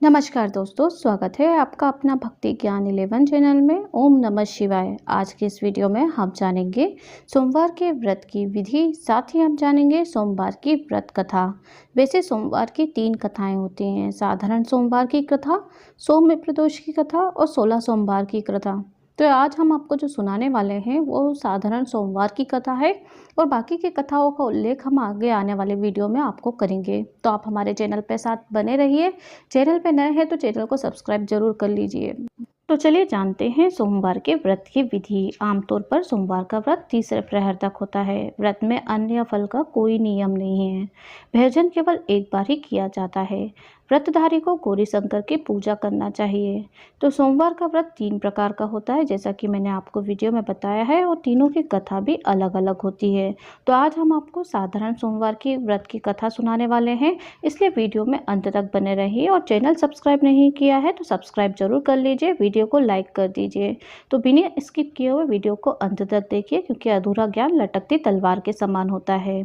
नमस्कार दोस्तों, स्वागत है आपका अपना भक्ति ज्ञान 11 चैनल में। ओम नमः शिवाय। आज के इस वीडियो में हम जानेंगे सोमवार के व्रत की विधि, साथ ही हम जानेंगे सोमवार की व्रत कथा। वैसे सोमवार की 3 कथाएं होती हैं: साधारण सोमवार की कथा, सौम्य प्रदोष की कथा और 16 सोमवार की कथा। तो आज हम आपको जो सुनाने वाले हैं वो साधारण सोमवार की कथा है और बाकी की कथाओं का उल्लेख हम आगे आने वाले वीडियो में आपको करेंगे। तो आप हमारे चैनल पे साथ बने रहिए। चैनल पे नए हैं तो चैनल को सब्सक्राइब जरूर कर लीजिए। तो चलिए जानते हैं सोमवार के व्रत की विधि। आमतौर पर सोमवार का व्रत तीसरे प्रहर तक होता है। व्रत में अन्न या फल का कोई नियम नहीं है। भोजन केवल एक बार ही किया जाता है। व्रतधारी को गौरी शंकर की पूजा करना चाहिए। तो सोमवार का व्रत 3 प्रकार का होता है, जैसा कि मैंने आपको वीडियो में बताया है, और तीनों की कथा भी अलग अलग होती है। तो आज हम आपको साधारण सोमवार की व्रत की कथा सुनाने वाले हैं, इसलिए वीडियो में अंत तक बने रहिए। और चैनल सब्सक्राइब नहीं किया है तो सब्सक्राइब जरूर कर लीजिए, वीडियो को लाइक कर दीजिए। तो बिना स्किप किए हुए वीडियो को अंत तक देखिए, क्योंकि अधूरा ज्ञान लटकती तलवार के समान होता है।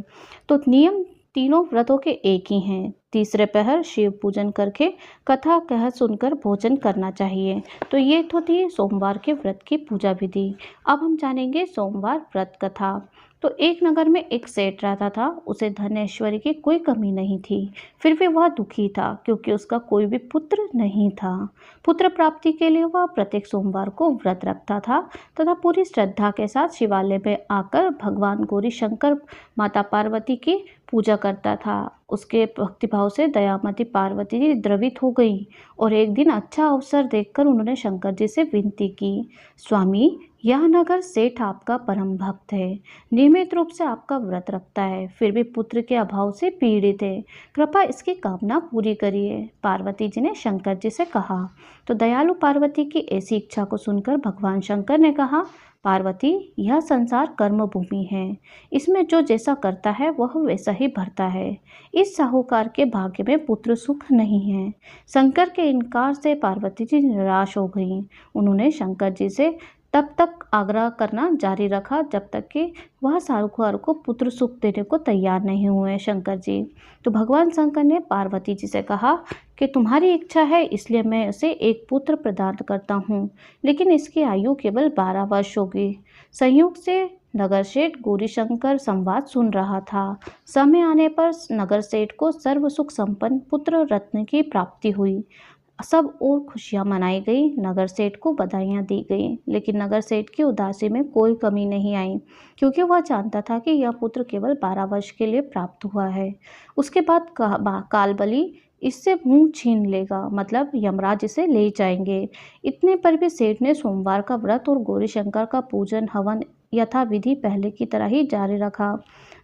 तो नियम तीनों व्रतों के एक ही हैं। तीसरे पहर शिव पूजन करके कथा कह सुनकर भोजन करना चाहिए। तो ये तो थी सोमवार के व्रत की पूजा विधि। अब हम जानेंगे सोमवार व्रत कथा। तो एक नगर में एक सेठ रहता था। उसे धन ऐश्वर्य की कोई कमी नहीं थी, फिर भी वह दुखी था क्योंकि उसका कोई भी पुत्र नहीं था। पुत्र प्राप्ति के लिए वह प्रत्येक सोमवार को व्रत रखता था तथा पूरी श्रद्धा के साथ शिवालय में आकर भगवान गौरी शंकर, माता पार्वती की पूजा करता था। उसके भक्तिभाव से दयामती पार्वती जी द्रवित हो गई और एक दिन अच्छा अवसर देखकर उन्होंने शंकर जी से विनती की, स्वामी, यह नगर सेठ आपका परम भक्त है, नियमित रूप से आपका व्रत रखता है, फिर भी पुत्र के अभाव से पीड़ित है, कृपया इसकी कामना पूरी करिए। पार्वती जी ने शंकर जी से कहा। तो दयालु पार्वती की ऐसी इच्छा को सुनकर भगवान शंकर ने कहा, पार्वती, यह संसार कर्म भूमि है, इसमें जो जैसा करता है वह वैसा ही भरता है। इस साहूकार के भाग्य में पुत्र सुख नहीं है। शंकर के इनकार से पार्वती जी निराश हो गईं। उन्होंने शंकर जी से तब तक आग्रह करना जारी रखा जब तक कि वह साहूकार को पुत्र सुख देने को तैयार नहीं हुए शंकर जी। तो भगवान शंकर ने पार्वती जी से कहा कि तुम्हारी इच्छा है, इसलिए मैं उसे एक पुत्र प्रदान करता हूँ, लेकिन इसकी आयु केवल 12 वर्ष होगी। संयोग से नगर सेठ गौरी शंकर संवाद सुन रहा था। समय आने पर नगर सेठ को सर्व सुख संपन्न पुत्र रत्न की प्राप्ति हुई। सब और खुशियां मनाई गई, नगर सेठ को बधाइयां दी गई, लेकिन नगर सेठ की उदासी में कोई कमी नहीं आई, क्योंकि वह जानता था कि यह पुत्र केवल 12 वर्ष के लिए प्राप्त हुआ है। उसके बाद कालबली इससे मुंह छीन लेगा, मतलब यमराज इसे ले जाएंगे। इतने पर भी सेठ ने सोमवार का व्रत और गौरी शंकर का पूजन हवन यथाविधि पहले की तरह ही जारी रखा।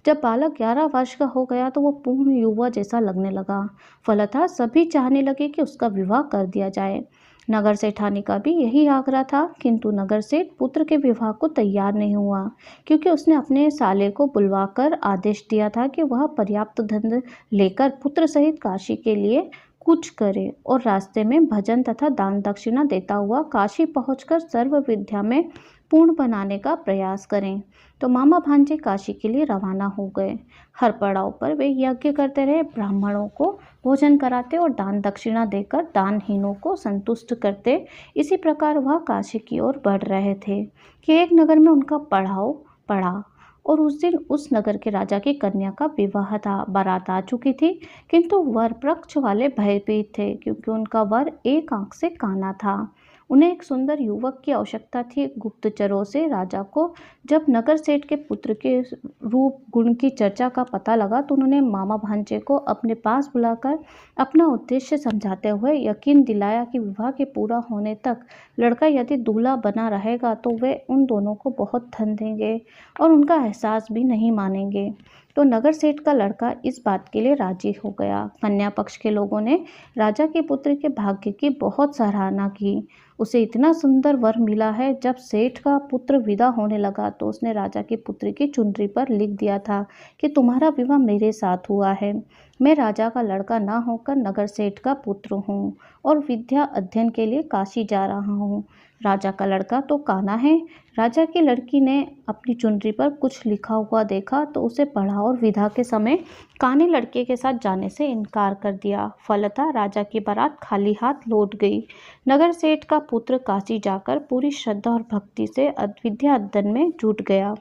जब बालक 11 वर्ष का हो गया तो वो पूर्ण युवा जैसा लगने लगा। फलतः सभी चाहने लगे कि उसका विवाह कर दिया जाए। नगर सेठानी का भी यही आग्रह था, किंतु नगर सेठ पुत्र के विवाह को तैयार नहीं हुआ, क्योंकि उसने अपने साले को बुलवाकर आदेश दिया था कि वह पर्याप्त धन लेकर पुत्र सहित काशी के लिए कूच करे और रास्ते में भजन तथा दान दक्षिणा देता हुआ काशी पहुंचकर सर्व विद्या में पूर्ण बनाने का प्रयास करें। तो मामा भांजे काशी के लिए रवाना हो गए। हर पड़ाव पर वे यज्ञ करते रहे, ब्राह्मणों को भोजन कराते और दान दक्षिणा देकर दानहीनों को संतुष्ट करते। इसी प्रकार वह काशी की ओर बढ़ रहे थे कि एक नगर में उनका पड़ाव पड़ा और उस दिन उस नगर के राजा की कन्या का विवाह था। बारात आ चुकी थी, किंतु वर पक्ष वाले भयभीत थे, क्योंकि उनका वर एक आंख से काना था। उन्हें एक सुंदर युवक की आवश्यकता थी। गुप्तचरों से राजा को जब नगर सेठ के पुत्र के रूप गुण की चर्चा का पता लगा तो उन्होंने मामा भांजे को अपने पास बुलाकर अपना उद्देश्य समझाते हुए यकीन दिलाया कि विवाह के पूरा होने तक लड़का यदि दूल्हा बना रहेगा तो वे उन दोनों को बहुत धन देंगे और उनका एहसास भी नहीं मानेंगे। तो नगर सेठ का लड़का इस बात के लिए राजी हो गया। कन्या पक्ष के लोगों ने राजा के पुत्र के भाग्य की बहुत सराहना की। उसे इतना सुंदर वर मिला है। जब सेठ का पुत्र विदा होने लगा तो उसने राजा के पुत्र की चुनरी पर लिख दिया था कि तुम्हारा विवाह मेरे साथ हुआ है। मैं राजा का लड़का ना होकर नगर सेठ का पुत्र हूँ और विद्या अध्ययन के लिए काशी जा रहा हूँ। राजा का लड़का तो काना है। राजा की लड़की ने अपनी चुनरी पर कुछ लिखा हुआ देखा तो उसे पढ़ा और विदा के समय कान्हा ने लड़के के साथ जाने से इनकार कर दिया। फलतः राजा की बारात खाली हाथ लौट गई। नगर सेठ का पुत्र काशी जाकर पूरी श्रद्धा और भक्ति से विद्या अध्ययन में जुट गया।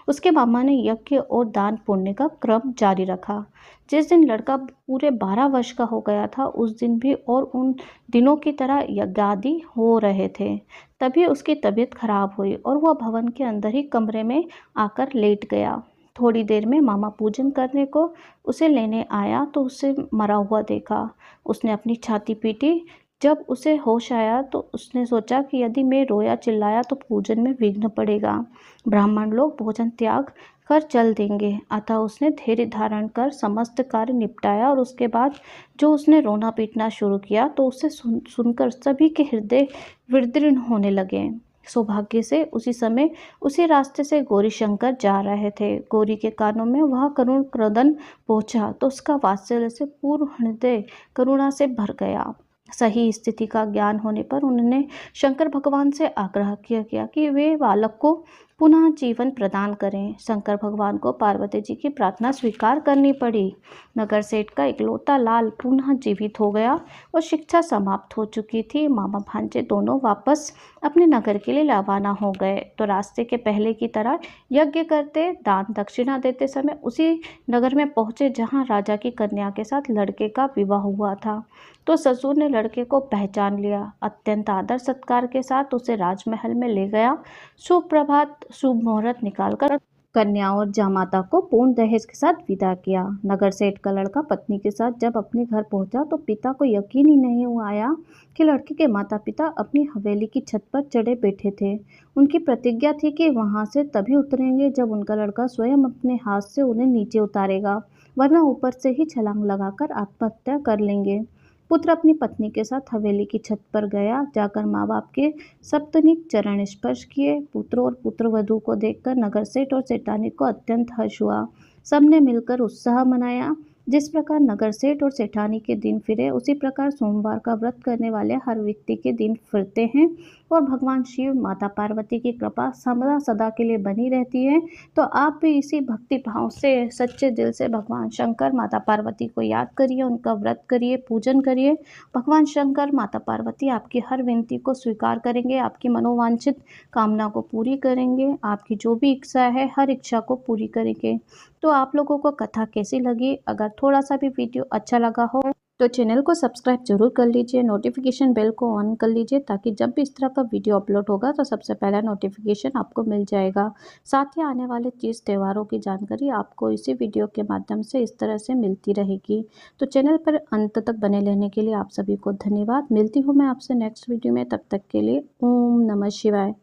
उसके मामा ने यज्ञ और दान पुण्य का क्रम जारी रखा। जिस दिन लड़का पूरे 12 वर्ष का हो गया था, उस दिन भी और उन दिनों की तरह यज्ञादि हो रहे थे। तभी उसकी तबीयत खराब हुई और वह भवन के अंदर ही कमरे में आकर लेट गया। थोड़ी देर में मामा पूजन करने को उसे लेने आया तो उसे मरा हुआ देखा। उसने अपनी छाती पीटी। जब उसे होश आया तो उसने सोचा कि यदि मैं रोया चिल्लाया तो पूजन में विघ्न पड़ेगा, ब्राह्मण लोग भोजन त्याग कर चल देंगे। अतः उसने धैर्य धारण कर समस्त कार्य निपटाया और उसके बाद जो उसने रोना पीटना शुरू किया तो उसे सुनकर सभी के हृदय विदीर्ण होने लगे। सौभाग्य से उसी समय उसी रास्ते से गौरी शंकर जा रहे थे। गौरी के कानों में वह करुण क्रदन पहुंचा तो उसका वात्सल्य से पूर्ण हृदय करुणा से भर गया। सही स्थिति का ज्ञान होने पर उन्होंने शंकर भगवान से आग्रह किया कि वे बालक को पुनः जीवन प्रदान करें। शंकर भगवान को पार्वती जी की प्रार्थना स्वीकार करनी पड़ी। नगर सेठ का इकलौता लाल पुनः जीवित हो गया और शिक्षा समाप्त हो चुकी थी। मामा भांजे दोनों वापस अपने नगर के लिए रवाना हो गए तो रास्ते के पहले की तरह यज्ञ करते, दान दक्षिणा देते समय उसी नगर में पहुंचे जहां राजा की कन्या के साथ लड़के का विवाह हुआ था। तो ससुर ने लड़के को पहचान लिया। अत्यंत आदर सत्कार के साथ उसे राजमहल में ले गया। सुप्रभात शुभ मुहूर्त निकालकर कन्या और जामाता को पूर्ण दहेज के साथ विदा किया। नगर सेठ का लड़का पत्नी के साथ जब अपने घर पहुंचा तो पिता को यकीन ही नहीं आया कि लड़के के माता पिता अपनी हवेली की छत पर चढ़े बैठे थे। उनकी प्रतिज्ञा थी कि वहां से तभी उतरेंगे जब उनका लड़का स्वयं अपने हाथ से उन्हें नीचे उतारेगा, वरना ऊपर से ही छलांग लगाकर आत्महत्या कर लेंगे। पुत्र अपनी पत्नी के साथ हवेली की छत पर गया। जाकर माँ बाप के सप्तनिक चरण स्पर्श किए। पुत्र और पुत्रवधू को देखकर नगर सेठ और सेठानी को अत्यंत हर्ष हुआ। सबने मिलकर उत्साह मनाया। जिस प्रकार नगर सेठ और सेठानी के दिन फिरे, उसी प्रकार सोमवार का व्रत करने वाले हर व्यक्ति के दिन फिरते हैं और भगवान शिव, माता पार्वती की कृपा सदा सदा के लिए बनी रहती है। तो आप भी इसी भक्ति भाव से सच्चे दिल से भगवान शंकर, माता पार्वती को याद करिए, उनका व्रत करिए, पूजन करिए। भगवान शंकर, माता पार्वती आपकी हर विनती को स्वीकार करेंगे, आपकी मनोवांछित कामना को पूरी करेंगे, आपकी जो भी इच्छा है हर इच्छा को पूरी करेंगे। तो आप लोगों को कथा कैसी लगी? अगर थोड़ा सा भी वीडियो अच्छा लगा हो तो चैनल को सब्सक्राइब जरूर कर लीजिए, नोटिफिकेशन बेल को ऑन कर लीजिए ताकि जब भी इस तरह का वीडियो अपलोड होगा तो सबसे पहला नोटिफिकेशन आपको मिल जाएगा। साथ ही आने वाले तीज त्योहारों की जानकारी आपको इसी वीडियो के माध्यम से इस तरह से मिलती रहेगी। तो चैनल पर अंत तक बने रहने के लिए आप सभी को धन्यवाद। मिलती हूँ मैं आपसे नेक्स्ट वीडियो में, तब तक के लिए ओम नमः शिवाय।